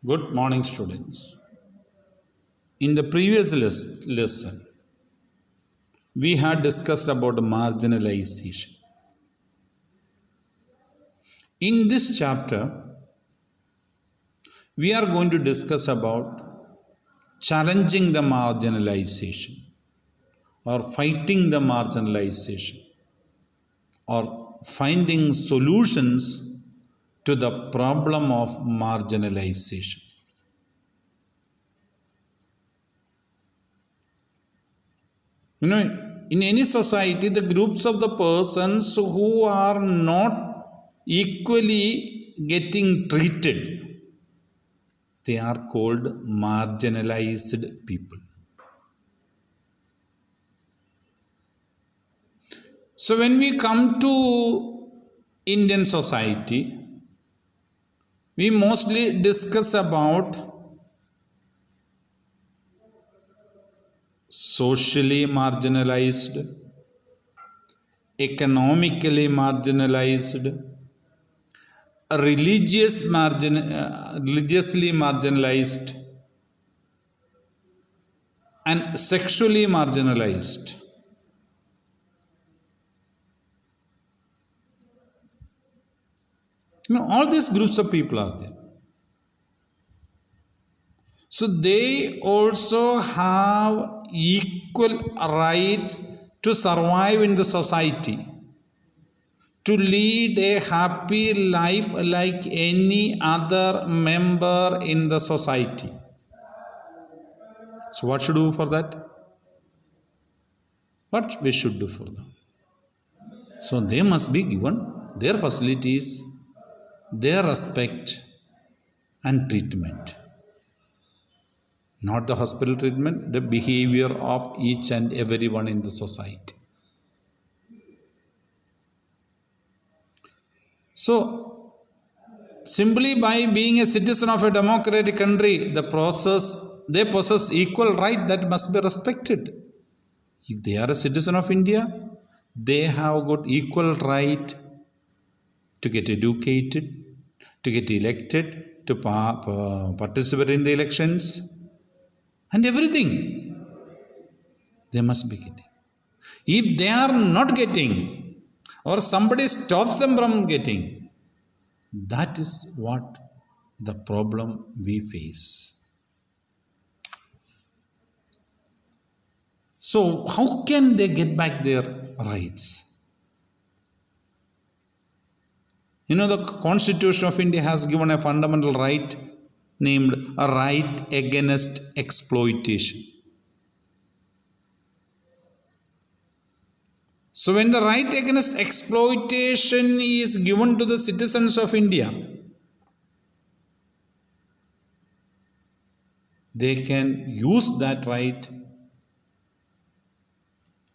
Good morning, students. In the previous lesson, we had discussed about marginalization. In this chapter, we are going to discuss about challenging the marginalization or fighting the marginalization or finding solutions to the problem of marginalization. In any society, the groups of the persons who are not equally getting treated, they are called marginalized people. So when we come to Indian society, we mostly discuss about socially marginalized, economically marginalized, religiously marginalized, and sexually marginalized. All these groups of people are there. So they also have equal rights to survive in the society, to lead a happy life like any other member in the society. So what should we do for that? What we should do for them? So they must be given their facilities, their respect and treatment. Not the hospital treatment, the behavior of each and everyone in the society. So, simply by being a citizen of a democratic country, they possess equal right that must be respected. If they are a citizen of India, they have got equal right to get educated, to get elected, to participate in the elections, and everything they must be getting. If they are not getting, or somebody stops them from getting, that is what the problem we face. So, how can they get back their rights? The Constitution of India has given a fundamental right named a right against exploitation. So when the right against exploitation is given to the citizens of India, they can use that right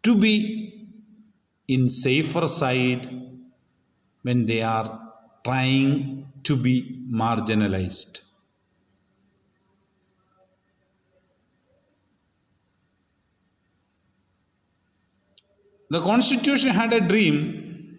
to be in safer side when they are trying to be marginalized. The Constitution had a dream.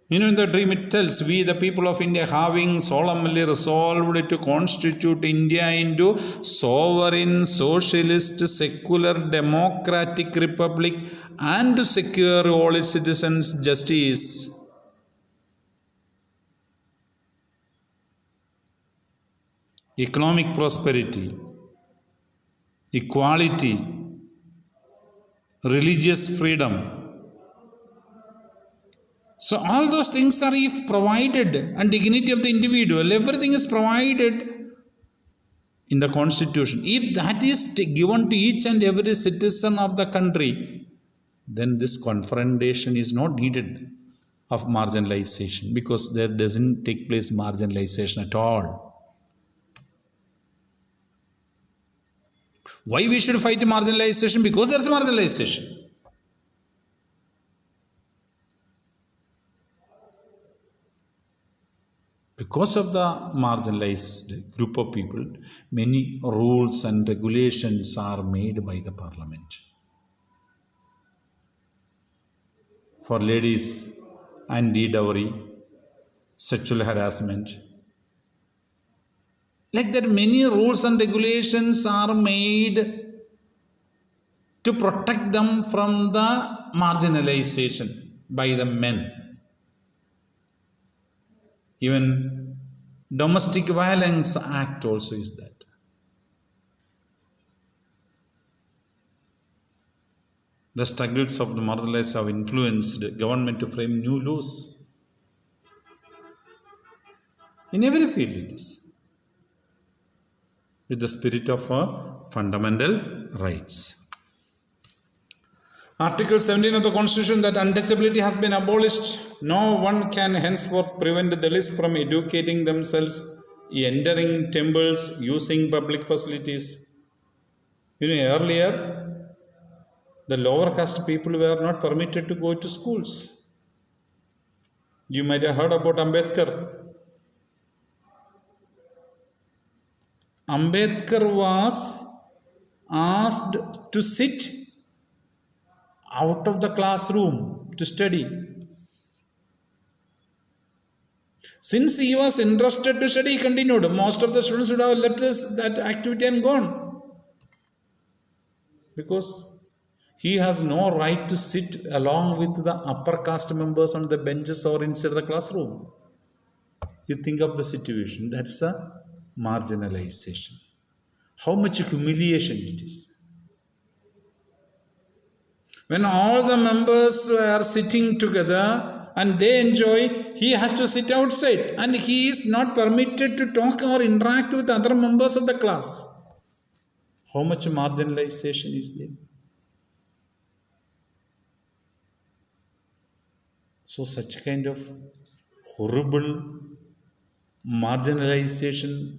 In the dream it tells, we the people of India having solemnly resolved to constitute India into sovereign, socialist, secular, democratic republic and to secure all its citizens justice, economic prosperity, equality, religious freedom. So all those things are if provided, and dignity of the individual, everything is provided in the Constitution. If that is given to each and every citizen of the country, then this confrontation is not needed of marginalization, because there doesn't take place marginalization at all. Why we should fight marginalization? Because there is marginalization. Because of the marginalized group of people, many rules and regulations are made by the parliament. For ladies, anti-dowry, sexual harassment, Like that, many rules and regulations are made to protect them from the marginalization by the men. Even Domestic Violence Act also is that. The struggles of the marginalized have influenced government to frame new laws. In every field it is. With the spirit of fundamental rights. Article 17 of the Constitution, that untouchability has been abolished. No one can henceforth prevent the Dalits from educating themselves, entering temples, using public facilities. Earlier, the lower caste people were not permitted to go to schools. You might have heard about Ambedkar. Ambedkar was asked to sit out of the classroom to study. Since he was interested to study, he continued. Most of the students would have left that activity and gone. Because he has no right to sit along with the upper caste members on the benches or inside the classroom. You think of the situation. That's a marginalization. How much humiliation it is. When all the members are sitting together and they enjoy, he has to sit outside and he is not permitted to talk or interact with other members of the class. How much marginalization is there? So such kind of horrible marginalization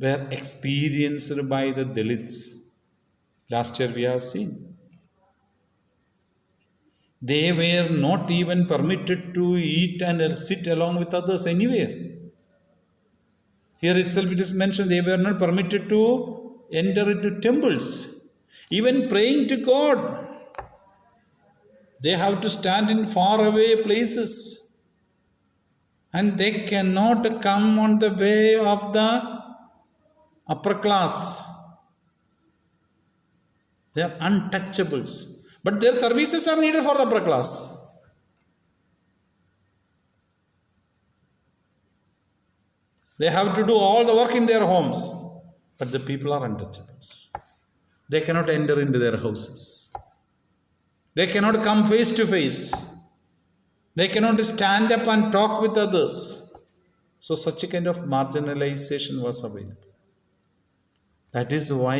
were experienced by the Dalits. Last year we have seen. They were not even permitted to eat and sit along with others anywhere. Here itself it is mentioned they were not permitted to enter into temples. Even praying to God, they have to stand in far away places. And they cannot come on the way of the upper class. They are untouchables. But their services are needed for the upper class. They have to do all the work in their homes. But the people are untouchables. They cannot enter into their houses. They cannot come face to face. They cannot stand up and talk with others. So such a kind of marginalization was available. That is why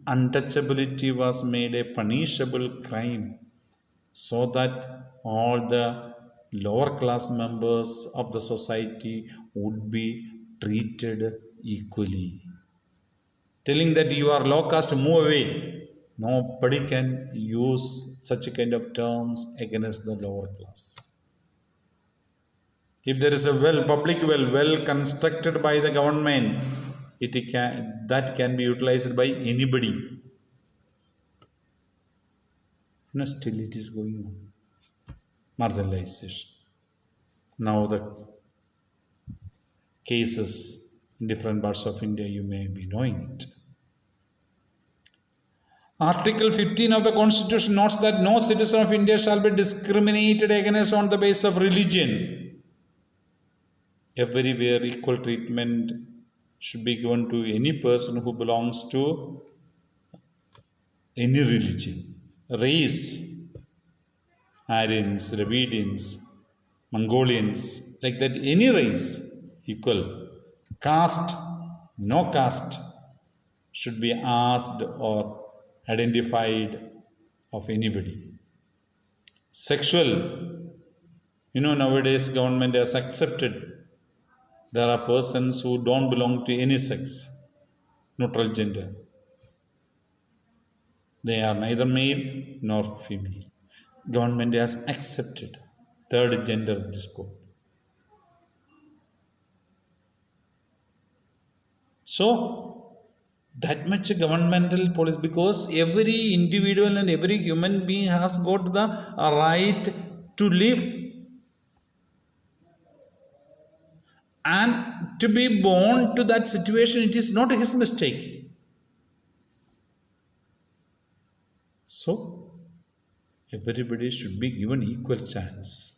untouchability was made a punishable crime, so that all the lower class members of the society would be treated equally. Telling that you are low caste, move away. Nobody can use such a kind of terms against the lower class. If there is a public well constructed by the government, that can be utilized by anybody. Still it is going on. Marginalization. Now the cases in different parts of India, you may be knowing it. Article 15 of the Constitution notes that no citizen of India shall be discriminated against on the basis of religion. Everywhere equal treatment should be given to any person who belongs to any religion. Race, Aryans, Dravidians, Mongolians, like that, any race, equal. Caste, no caste should be asked or identified of anybody. Sexual, nowadays government has accepted there are persons who don't belong to any sex, neutral gender. They are neither male nor female. Government has accepted third gender discord. So, that much governmental policy, because every individual and every human being has got the right to live and to be born to that situation, it is not his mistake. So, everybody should be given equal chance.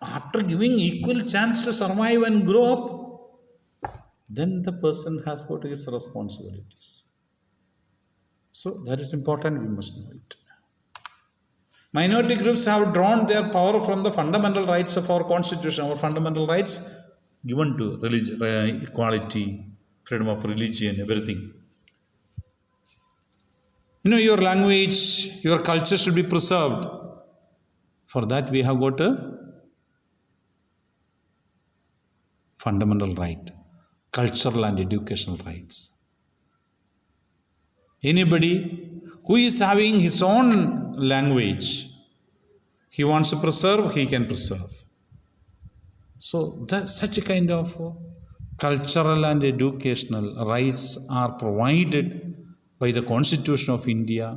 After giving equal chance to survive and grow up, then the person has got his responsibilities. So, that is important, we must know it. Minority groups have drawn their power from the fundamental rights of our constitution. Our fundamental rights given to religion, equality, freedom of religion, everything. Your language, your culture should be preserved. For that we have got a fundamental right, cultural and educational rights. Anybody who is having his own language, he wants to preserve, he can preserve. So such a kind of cultural and educational rights are provided by the Constitution of India,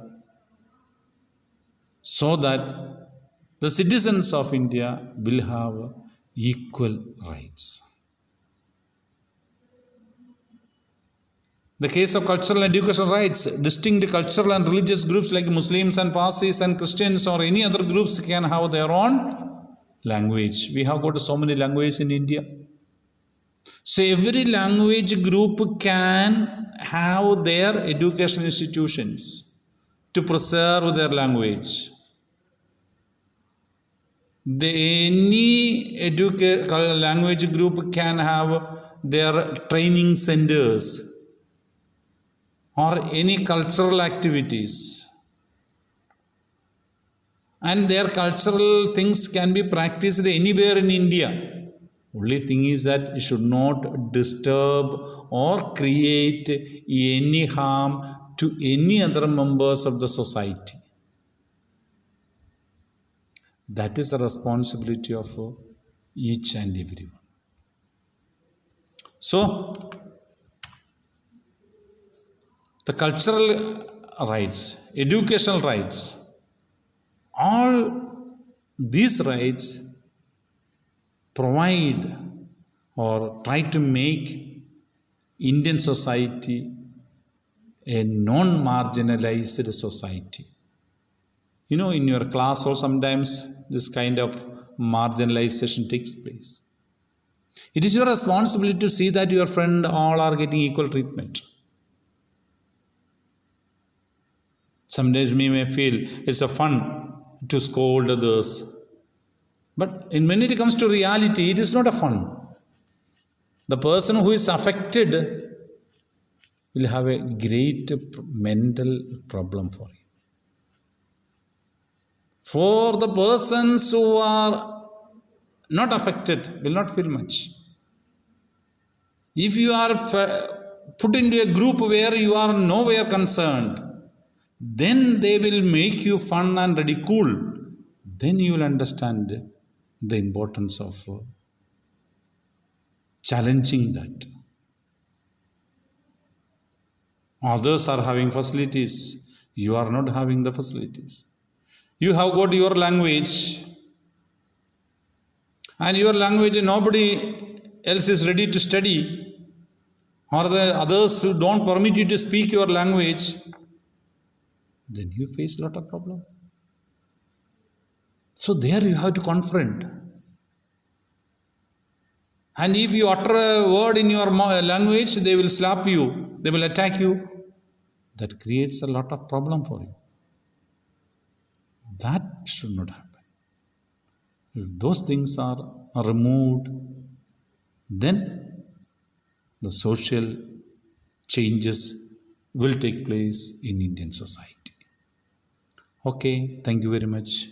so that the citizens of India will have equal rights. The case of cultural and educational rights, distinct cultural and religious groups like Muslims and Parsis and Christians or any other groups can have their own language. We have got so many languages in India. So every language group can have their education institutions to preserve their language. Any language group can have their training centers or any cultural activities, and their cultural things can be practiced anywhere in India. Only thing is that it should not disturb or create any harm to any other members of the society. That is the responsibility of each and everyone. So, the cultural rights, educational rights, all these rights provide or try to make Indian society a non-marginalized society. In your class or sometimes this kind of marginalization takes place. It is your responsibility to see that your friend all are getting equal treatment. Sometimes we may feel it's a fun to scold others. But when it comes to reality, it is not a fun. The person who is affected will have a great mental problem for him. For the persons who are not affected will not feel much. If you are put into a group where you are nowhere concerned, then they will make you fun and ridicule. Then you will understand the importance of challenging that. Others are having facilities, you are not having the facilities. You have got your language, and your language nobody else is ready to study, or the others who don't permit you to speak your language, then you face a lot of problem. So there you have to confront. And if you utter a word in your language, they will slap you, they will attack you. That creates a lot of problem for you. That should not happen. If those things are removed, then the social changes will take place in Indian society. Okay, thank you very much.